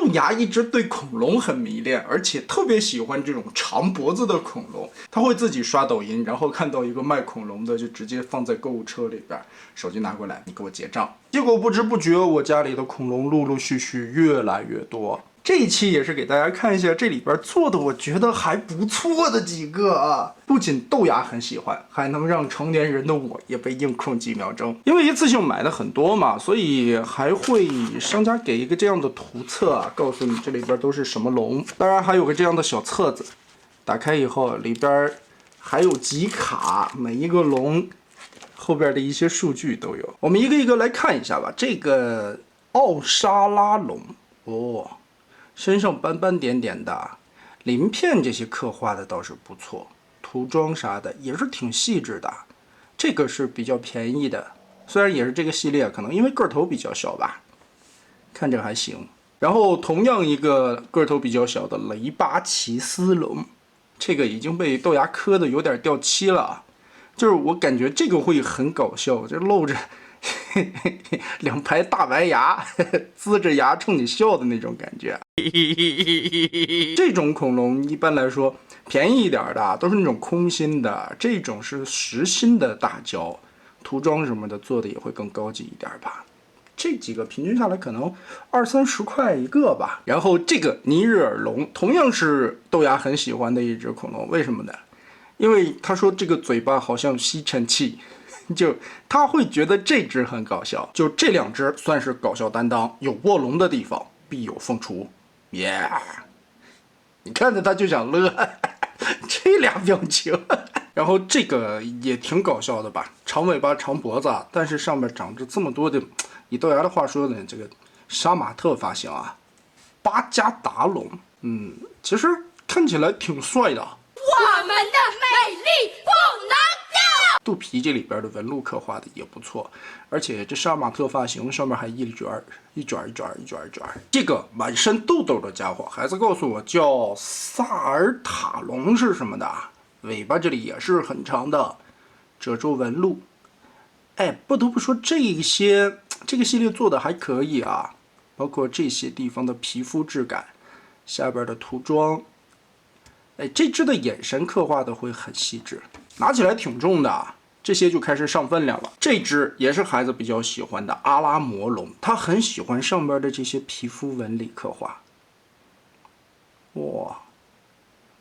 豆芽一直对恐龙很迷恋，而且特别喜欢这种长脖子的恐龙。他会自己刷抖音，然后看到一个卖恐龙的，就直接放在购物车里边，手机拿过来，你给我结账。结果不知不觉，我家里的恐龙陆陆续续越来越多。这一期也是给大家看一下这里边做的我觉得还不错的几个啊，不仅豆芽很喜欢，还能让成年人的我也被硬控几秒钟。因为一次性买的很多嘛，所以还会商家给一个这样的图册啊，告诉你这里边都是什么龙。当然还有个这样的小册子，打开以后里边还有集卡，每一个龙后边的一些数据都有。我们一个一个来看一下吧。这个奥沙拉龙哦。身上斑斑点点的，鳞片这些刻画的倒是不错，涂装啥的也是挺细致的。这个是比较便宜的，虽然也是这个系列，可能因为个头比较小吧，看着还行。然后同样一个个头比较小的雷巴奇斯龙，这个已经被豆芽磕的有点掉漆了，就是我感觉这个会很搞笑，这露着两排大白牙，呲着牙冲你笑的那种感觉。这种恐龙一般来说便宜一点的都是那种空心的，这种是实心的大胶，涂装什么的做的也会更高级一点吧。这几个平均下来可能20-30块一个吧。然后这个尼日尔龙同样是豆芽很喜欢的一只恐龙，为什么呢？因为他说这个嘴巴好像吸尘器。就他会觉得这只很搞笑，就这两只算是搞笑担当，有卧龙的地方必有凤雏，耶、yeah ！你看着他就想乐，这俩表情。然后这个也挺搞笑的吧，长尾巴长脖子，但是上面长着这么多的，以豆芽的话说呢，这个杀马特发型啊，巴加达龙，其实看起来挺帅的。我们的美丽不能掉。肚皮这里边的纹路刻画的也不错，而且这杀马特发型上面还一卷一卷一卷一卷一卷。这个满身痘痘的家伙，孩子告诉我叫萨尔塔龙是什么的，尾巴这里也是很长的褶皱纹路。哎，不得不说这个系列做的还可以啊，包括这些地方的皮肤质感，下边的涂装。哎，这只的眼神刻画的会很细致，拿起来挺重的啊，这些就开始上分量了。这只也是孩子比较喜欢的阿拉摩龙，他很喜欢上边的这些皮肤纹理刻画。哇，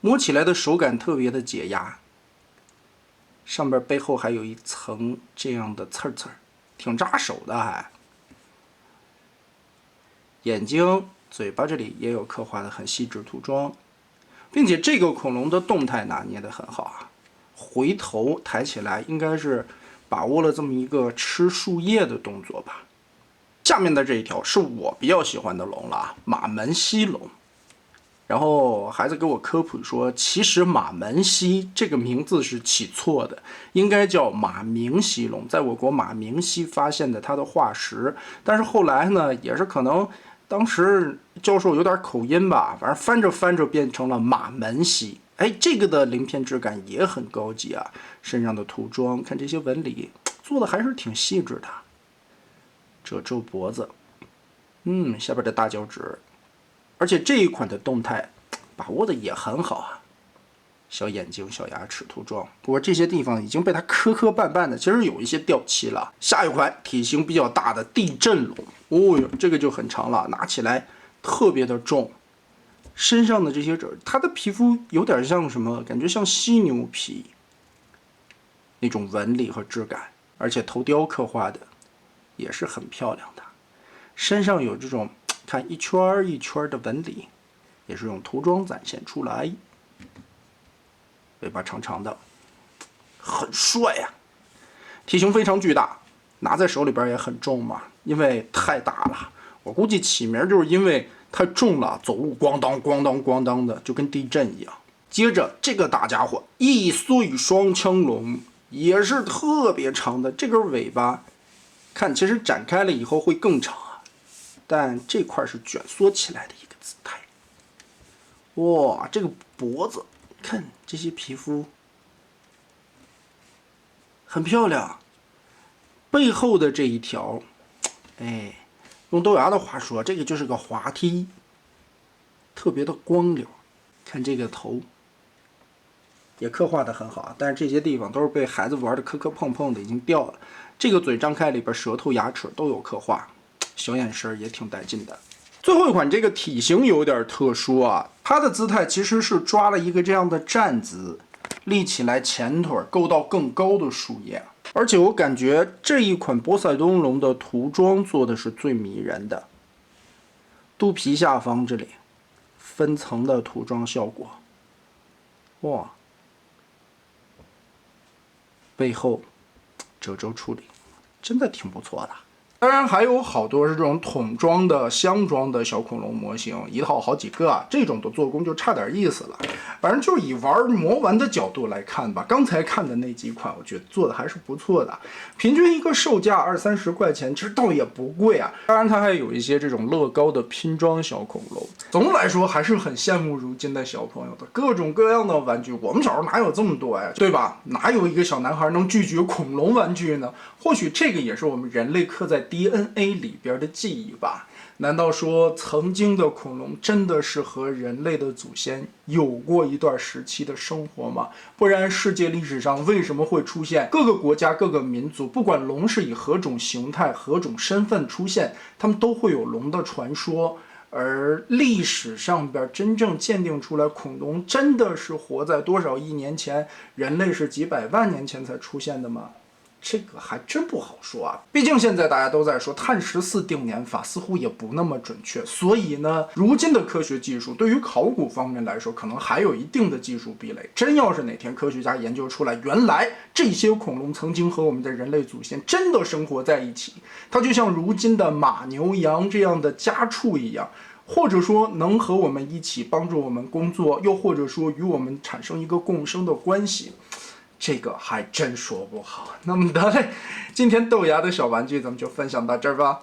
摸起来的手感特别的解压，上边背后还有一层这样的刺刺，挺扎手的还。眼睛、嘴巴这里也有刻画的很细致涂装。并且这个恐龙的动态拿捏得很好啊，回头抬起来应该是把握了这么一个吃树叶的动作吧。下面的这一条是我比较喜欢的龙了，马门溪龙。然后孩子给我科普说，其实马门溪这个名字是起错的，应该叫马明溪龙，在我国马明溪发现的它的化石，但是后来呢，也是可能当时教授有点口音吧，反正翻着翻着变成了马门溪。哎，这个的鳞片质感也很高级啊，身上的涂装，看这些纹理做的还是挺细致的。褶皱脖子，下边的大脚趾，而且这一款的动态把握的也很好啊。小眼睛、小牙齿涂装，不过这些地方已经被它磕磕绊绊的，其实有一些掉漆了。下一款体型比较大的地震龙，哦哟，这个就很长了，拿起来特别的重。身上的这些褶，它的皮肤有点像什么？感觉像犀牛皮那种纹理和质感，而且头雕刻画的也是很漂亮的。身上有这种看一圈一圈的纹理，也是用涂装展现出来。尾巴长长的，很帅呀、体型非常巨大，拿在手里边也很重嘛，因为太大了。我估计起名就是因为太重了，走路咣当咣当咣当的，就跟地震一样。接着这个大家伙易碎双枪龙也是特别长的，这根尾巴看其实展开了以后会更长啊，但这块是卷缩起来的一个姿态。哇，这个脖子看这些皮肤很漂亮，背后的这一条，哎，用豆芽的话说，这个就是个滑梯，特别的光溜。看这个头，也刻画的很好啊，但是这些地方都是被孩子玩的磕磕碰碰的，已经掉了。这个嘴张开里边，舌头、牙齿都有刻画，小眼神也挺带劲的。最后一款这个体型有点特殊啊，它的姿态其实是抓了一个这样的站姿，立起来前腿够到更高的树叶。而且我感觉这一款波塞冬龙的涂装做的是最迷人的，肚皮下方这里分层的涂装效果，哇，背后褶皱处理真的挺不错的。当然还有好多是这种桶装的、箱装的小恐龙模型，一套好几个啊，这种的做工就差点意思了。反正就是以玩魔玩的角度来看吧，刚才看的那几款，我觉得做的还是不错的，平均一个售价20-30块钱，其实倒也不贵啊。当然它还有一些这种乐高的拼装小恐龙。总的来说，还是很羡慕如今的小朋友的各种各样的玩具。我们小时候哪有这么多呀，对吧？哪有一个小男孩能拒绝恐龙玩具呢？或许这个也是我们人类刻在DNA 里边的记忆吧。难道说曾经的恐龙真的是和人类的祖先有过一段时期的生活吗？不然世界历史上为什么会出现各个国家各个民族，不管龙是以何种形态何种身份出现，他们都会有龙的传说。而历史上边真正鉴定出来恐龙真的是活在多少亿年前，人类是几百万年前才出现的吗？这个还真不好说啊，毕竟现在大家都在说碳14定年法，似乎也不那么准确。所以呢，如今的科学技术对于考古方面来说，可能还有一定的技术壁垒。真要是哪天科学家研究出来，原来这些恐龙曾经和我们的人类祖先真的生活在一起，它就像如今的马、牛、羊这样的家畜一样。或者说能和我们一起帮助我们工作，又或者说与我们产生一个共生的关系，这个还真说不好。那么得嘞，今天豆芽的小玩具咱们就分享到这儿吧。